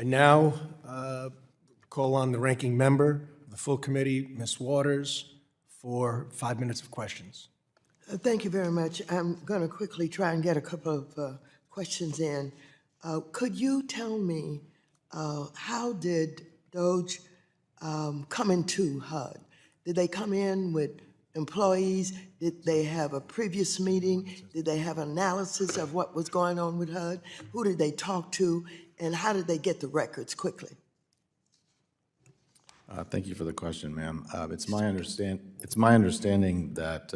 I now call on the ranking member of the full committee, Ms. Waters, for 5 minutes of questions. Thank you very much. I'm going to quickly try and get a couple of questions in. Could you tell me how did DOGE come into HUD? Did they come in with employees? Did they have a previous meeting? Did they have analysis of what was going on with HUD? Who did they talk to? And how did they get the records quickly? Thank you for the question, ma'am. It's my understanding that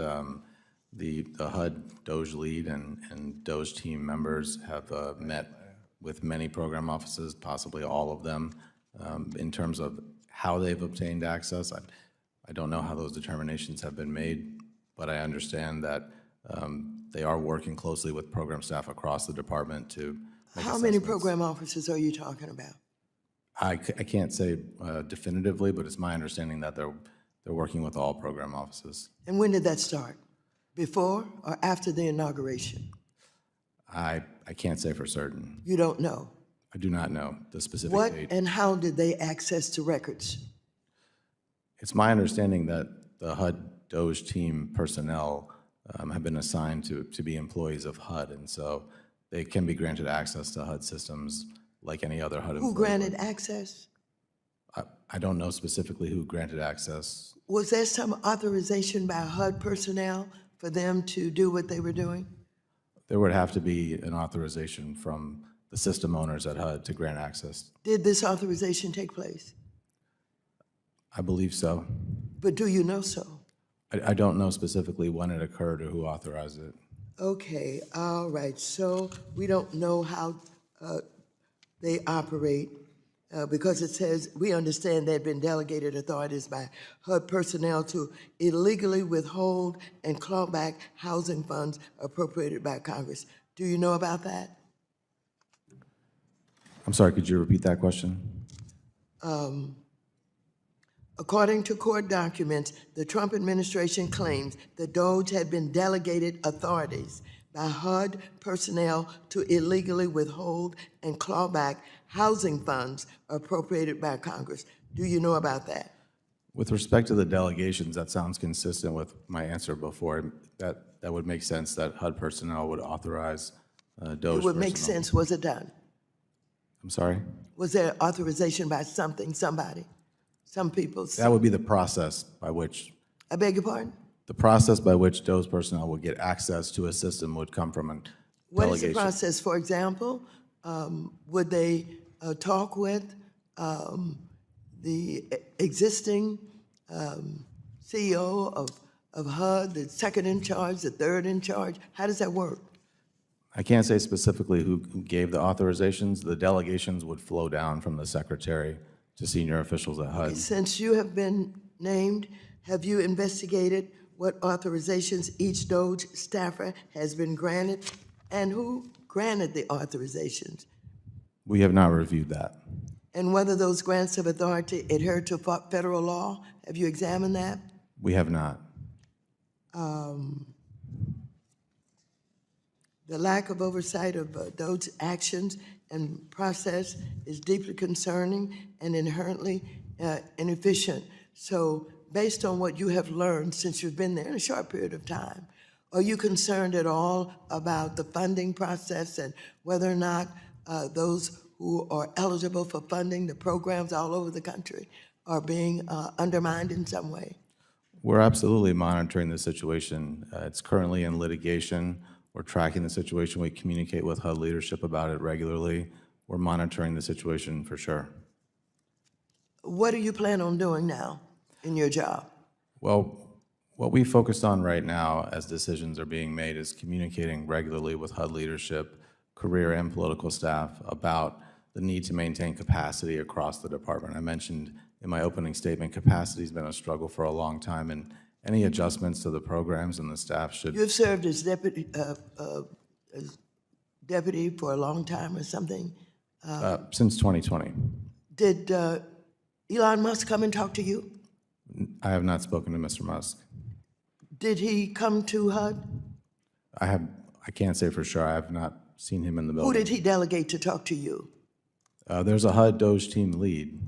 the HUD DOGE lead and DOGE team members have met with many program offices, possibly all of them, in terms of how they've obtained access. I don't know how those determinations have been made, but I understand that they are working closely with program staff across the department to make How many assessments. program officers are you talking about? I can't say definitively, but it's my understanding that they're working with all program offices. And when did that start? Before or after the inauguration? I can't say for certain. You don't know. I do not know the specific What date. and how did they access to records? It's my understanding that the HUD DOGE team personnel have been assigned to be employees of HUD, and so they can be granted access to HUD systems like any other HUD employee. Who granted access? I don't know specifically who granted access. Was there some authorization by HUD personnel for them to do what they were doing? There would have to be an authorization from the system owners at HUD to grant access. Did this authorization take place? I believe so. But do you know so? I don't know specifically when it occurred or who authorized it. Okay, all right. So we don't know how they operate because it says, we understand they've been delegated authorities by HUD personnel to illegally withhold and claw back housing funds appropriated by Congress. Do you know about that? I'm sorry, could you repeat that question? According to court documents, the Trump administration claims the DOGE had been delegated authorities by HUD personnel to illegally withhold and claw back housing funds appropriated by Congress. Do you know about that? With respect to the delegations, that sounds consistent with my answer before. That would make sense that HUD personnel would authorize DOGE It would make personnel. sense. Was it done? I'm sorry? Was there authorization by somebody? Some people? That would be the process by which, I beg your pardon? the process by which DOGE personnel would get access to a system would come from a What is delegation. the process? For example, would they talk with the existing CEO of HUD, the second in charge, the third in charge? How does that work? I can't say specifically who gave the authorizations. The delegations would flow down from the secretary to senior officials at HUD. Since you have been named, have you investigated what authorizations each DOGE staffer has been granted and who granted the authorizations? We have not reviewed that. And whether those grants of authority adhere to federal law? Have you examined that? We have not. The lack of oversight of DOGE actions and process is deeply concerning and inherently inefficient. So based on what you have learned since you've been there in a short period of time, are you concerned at all about the funding process and whether or not those who are eligible for funding, the programs all over the country, are being undermined in some way? We're absolutely monitoring the situation. It's currently in litigation. We're tracking the situation. We communicate with HUD leadership about it regularly. We're monitoring the situation for sure. What do you plan on doing now in your job? Well, what we focused on right now as decisions are being made is communicating regularly with HUD leadership, career and political staff about the need to maintain capacity across the department. I mentioned in my opening statement, capacity has been a struggle for a long time, and any adjustments to the programs and the staff should... You've served as deputy for a long time or something. Since 2020. Did Elon Musk come and talk to you? I have not spoken to Mr. Musk. Did he come to HUD? I can't say for sure. I have not seen him in the building. Who did he delegate to talk to you? There's a HUD DOGE team lead.